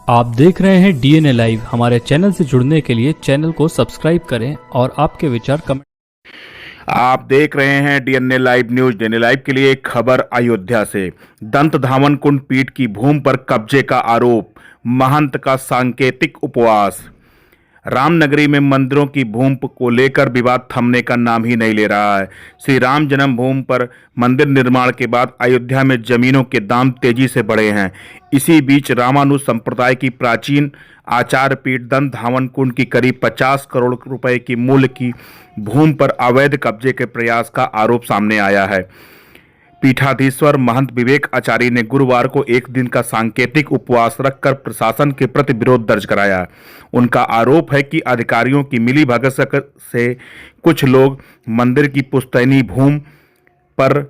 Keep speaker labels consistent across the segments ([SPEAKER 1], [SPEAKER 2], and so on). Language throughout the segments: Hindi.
[SPEAKER 1] आप देख रहे हैं डीएनए लाइव। हमारे चैनल से जुड़ने के लिए चैनल को सब्सक्राइब करें और आपके विचार कमेंट।
[SPEAKER 2] आप देख रहे हैं DNA live news. DNA live के लिए एक खबर अयोध्या से। दंत धावन कुंड पीठ की भूमि पर कब्जे का आरोप, महंत का सांकेतिक उपवास। रामनगरी में मंदिरों की भूमि को लेकर विवाद थमने का नाम ही नहीं ले रहा है। श्री राम जन्मभूमि पर मंदिर निर्माण के बाद अयोध्या में जमीनों के दाम तेजी से बढ़े हैं। इसी बीच रामानुज संप्रदाय की प्राचीन आचार्य पीठ दंत धावन कुंड की करीब 50 करोड़ रुपए की मूल्य की भूमि पर अवैध कब्जे के प्रयास का आरोप सामने आया है। पीठाधीश्वर महंत विवेक आचार्य ने गुरुवार को एक दिन का सांकेतिक उपवास रखकर प्रशासन के प्रति विरोध दर्ज कराया। उनका आरोप है कि अधिकारियों की मिलीभगत से कुछ लोग मंदिर की पुश्तैनी भूमि पर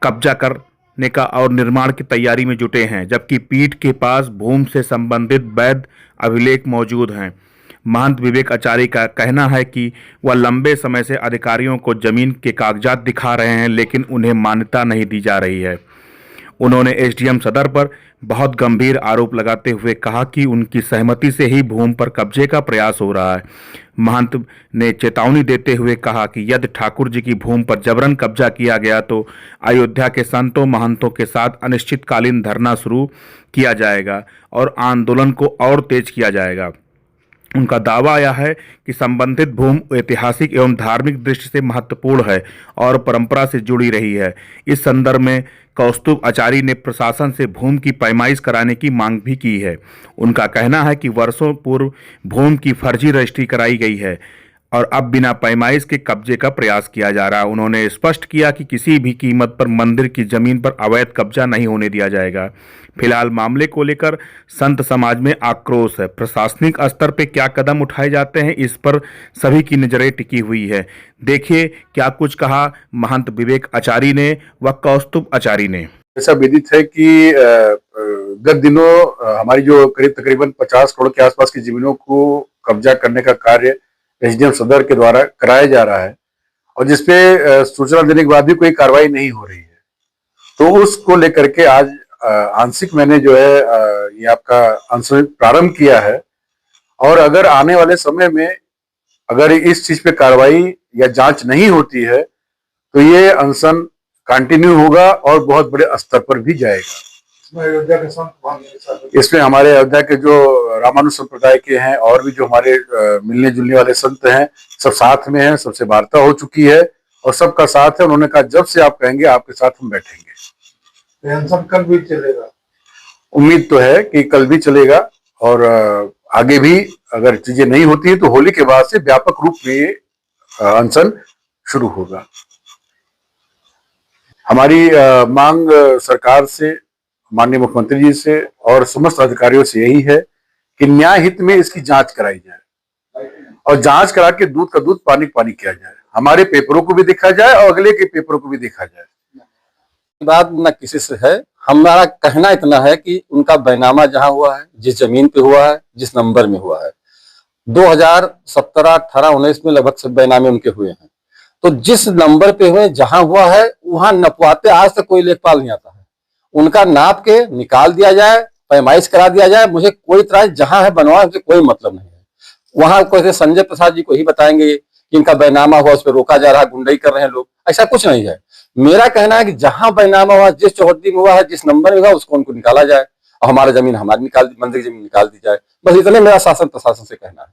[SPEAKER 2] कब्जा करने का और निर्माण की तैयारी में जुटे हैं, जबकि पीठ के पास भूमि से संबंधित वैध अभिलेख मौजूद हैं। महंत विवेक आचार्य का कहना है कि वह लंबे समय से अधिकारियों को जमीन के कागजात दिखा रहे हैं, लेकिन उन्हें मान्यता नहीं दी जा रही है। उन्होंने एसडीएम सदर पर बहुत गंभीर आरोप लगाते हुए कहा कि उनकी सहमति से ही भूमि पर कब्जे का प्रयास हो रहा है। महंत ने चेतावनी देते हुए कहा कि यदि ठाकुर जी की भूमि पर जबरन कब्जा किया गया तो अयोध्या के संतों महंतों के साथ अनिश्चितकालीन धरना शुरू किया जाएगा और आंदोलन को और तेज किया जाएगा। उनका दावा यह है कि संबंधित भूमि ऐतिहासिक एवं धार्मिक दृष्टि से महत्वपूर्ण है और परंपरा से जुड़ी रही है। इस संदर्भ में कौस्तुभ आचार्य ने प्रशासन से भूमि की पैमाइश कराने की मांग भी की है। उनका कहना है कि वर्षों पूर्व भूमि की फर्जी रजिस्ट्री कराई गई है और अब बिना पैमाइश के कब्जे का प्रयास किया जा रहा है। उन्होंने स्पष्ट किया कि किसी भी कीमत पर मंदिर की जमीन पर अवैध कब्जा नहीं होने दिया जाएगा। फिलहाल मामले को लेकर संत समाज में आक्रोश है। प्रशासनिक स्तर पर क्या कदम उठाए जाते हैं, इस पर सभी की नजरें टिकी हुई है। देखिए क्या कुछ कहा महंत विवेक आचार्य ने व कौस्तुभ आचार्य ने।
[SPEAKER 3] ऐसा विदित है कि गत दिनों हमारी जो करीब तकरीबन 50 करोड़ के आसपास की जमीनों को कब्जा करने का कार्य एसडीएम सदर के द्वारा कराया जा रहा है और जिसपे सूचना देने के बाद भी कोई कार्रवाई नहीं हो रही है। तो उसको लेकर के आज आंशिक मैंने जो है ये आपका अनशन प्रारंभ किया है और अगर आने वाले समय में अगर इस चीज पे कार्रवाई या जांच नहीं होती है तो ये अनशन कंटिन्यू होगा और बहुत बड़े स्तर पर भी जाएगा। इसमें हमारे अयोध्या के जो रामानुज संप्रदाय के हैं और भी जो हमारे मिलने जुलने वाले संत हैं सब साथ में हैं, सबसे वार्ता हो चुकी है और सबका साथ है। उन्होंने कहा जब से आप कहेंगे आपके साथ हम बैठेंगे।
[SPEAKER 4] कल भी चलेगा?
[SPEAKER 3] उम्मीद तो है कि कल भी चलेगा और आगे भी अगर चीजें नहीं होती है तो होली के बाद से व्यापक रूप में ये अनशन शुरू होगा। हमारी मांग सरकार से, माननीय मुख्यमंत्री जी से और समस्त अधिकारियों से यही है कि न्याय हित में इसकी जांच कराई जाए और जांच करा के दूध का दूध पानी का पानी किया जाए। हमारे पेपरों को भी देखा जाए और अगले के पेपरों को भी देखा जाए।
[SPEAKER 5] बात न किसी से है, हमारा कहना इतना है कि उनका बैनामा जहां हुआ है, जिस जमीन पे हुआ है, जिस नंबर में हुआ है, 2017, 18, 19 में लगभग सब बैनामे उनके हुए हैं। तो जिस नंबर पे हुए, जहां हुआ है वहां नपवाते आज तक कोई लेखपाल नहीं आता है। उनका नाप के निकाल दिया जाए, पैमाइश करा दिया जाए। मुझे कोई तरह जहां है बनवा, मुझे कोई मतलब नहीं है। वहां कोई संजय प्रसाद जी को ही बताएंगे कि इनका बैनामा हुआ, उस पर रोका जा रहा है, गुंडई कर रहे हैं लोग। ऐसा कुछ नहीं है। मेरा कहना है कि जहां बैनामा हुआ, जिस चौहद्दी में हुआ है, जिस नंबर में हुआ, उसको उनको निकाला जाए और हमारा जमीन हमारी मंदिर की जमीन निकाल दी जाए। बस इतने मेरा शासन प्रशासन से कहना है।